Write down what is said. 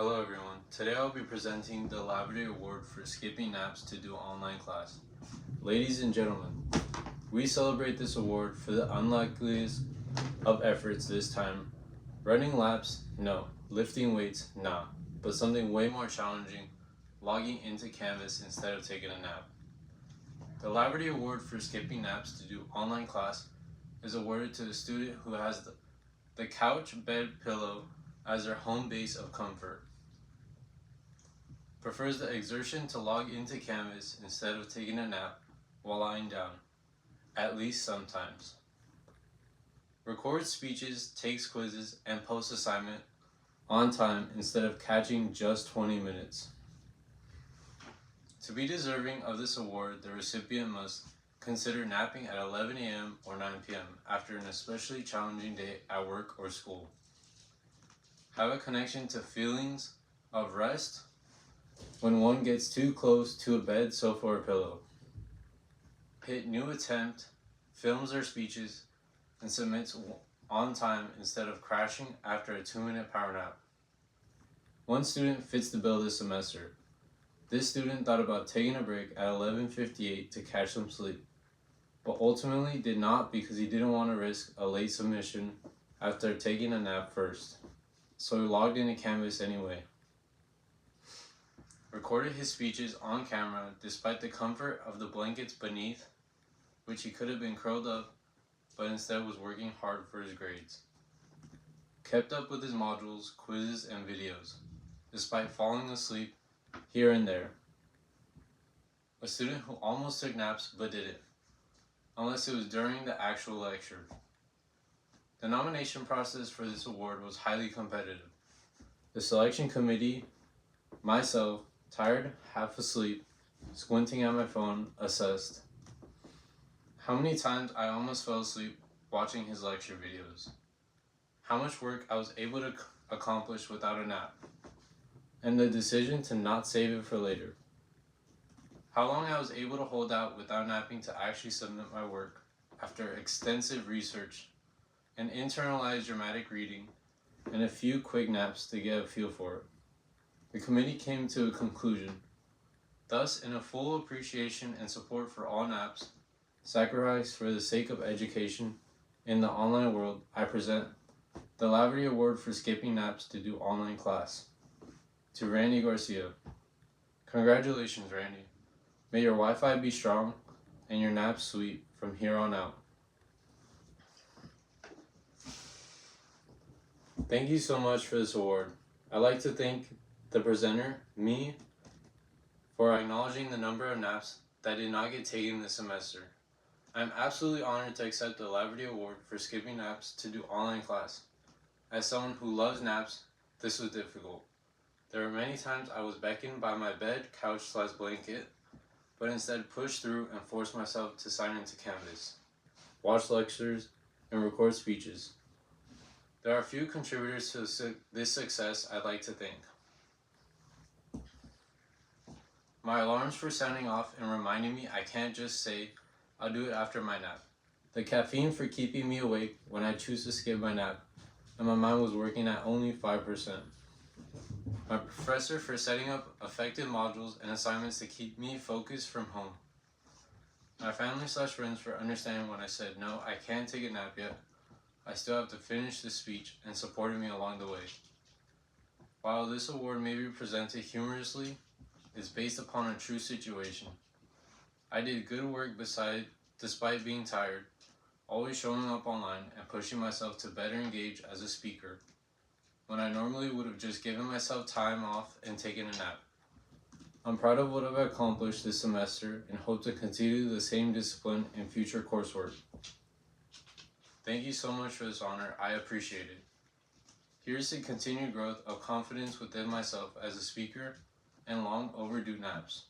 Hello everyone. Today I'll be presenting the Laverty Award for skipping naps to do online class. Ladies and gentlemen, we celebrate this award for the unlikeliest of efforts this time. Running laps? No. Lifting weights? Nah. But something way more challenging, logging into Canvas instead of taking a nap. The Laverty Award for skipping naps to do online class is awarded to a student who has the couch bed pillow as their home base of comfort, prefers the exertion to log into Canvas instead of taking a nap while lying down, at least sometimes, records speeches, takes quizzes, and posts assignment on time instead of catching just 20 minutes. To be deserving of this award, the recipient must consider napping at 11 a.m. or 9 p.m. after an especially challenging day at work or school. Have a connection to feelings of rest when one gets too close to a bed, sofa, or pillow. Hit new attempt, films their speeches, and submits on time instead of crashing after a 2-minute power nap. One student fits the bill this semester. This student thought about taking a break at 11:58 to catch some sleep, but ultimately did not because he didn't want to risk a late submission after taking a nap first. So he logged into Canvas anyway. Recorded his speeches on camera despite the comfort of the blankets beneath, which he could have been curled up, but instead was working hard for his grades. Kept up with his modules, quizzes, and videos, despite falling asleep here and there. A student who almost took naps but didn't, unless it was during the actual lecture. The nomination process for this award was highly competitive. The selection committee, myself, tired, half asleep, squinting at my phone, assessed how many times I almost fell asleep watching his lecture videos, how much work I was able to accomplish without a nap, and the decision to not save it for later, how long I was able to hold out without napping to actually submit my work after extensive research and internalized dramatic reading, and a few quick naps to get a feel for it. The committee came to a conclusion. Thus, in a full appreciation and support for all naps, sacrificed for the sake of education in the online world, I present the Laverty Award for skipping naps to do online class to Randy Garcia. Congratulations, Randy. May your Wi-Fi be strong and your naps sweet from here on out. Thank you so much for this award. I'd like to thank the presenter, me, for acknowledging the number of naps that did not get taken this semester. I'm absolutely honored to accept the Laverty Award for skipping naps to do online class. As someone who loves naps, this was difficult. There were many times I was beckoned by my bed, couch/blanket, but instead pushed through and forced myself to sign into Canvas, watch lectures, and record speeches. There are a few contributors to this success I'd like to thank. My alarms for sounding off and reminding me I can't just say, I'll do it after my nap. The caffeine for keeping me awake when I choose to skip my nap, and my mind was working at only 5%. My professor for setting up effective modules and assignments to keep me focused from home. My family/friends for understanding when I said, no, I can't take a nap yet. I still have to finish this speech and supporting me along the way. While this award may be presented humorously, it's based upon a true situation. I did good work despite being tired, always showing up online and pushing myself to better engage as a speaker, when I normally would have just given myself time off and taken a nap. I'm proud of what I've accomplished this semester and hope to continue the same discipline in future coursework. Thank you so much for this honor, I appreciate it. Here's the continued growth of confidence within myself as a speaker and long overdue naps.